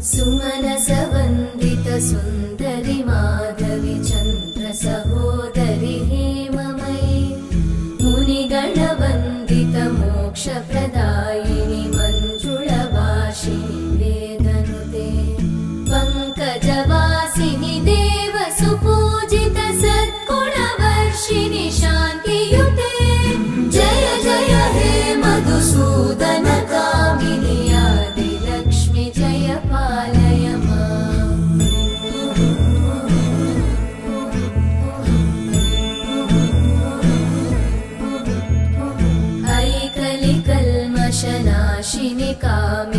सुमनसवन्दित सुन्दरि माधवि चन्द्र सहोदरि हेममयि मुनिगणवन्दित मोक्षप्रदायिनि मञ्जुळभाषिणि वेदनुते पङ्कजवासिनि देवसुपूजित सद्गुणवर्षिणि शान्तियुते जय जय हे मधुसूदन कामिनि आदिलक्ष्मि जय पालय माम्। ऐकलिकल्मषनाशिनि कामिनि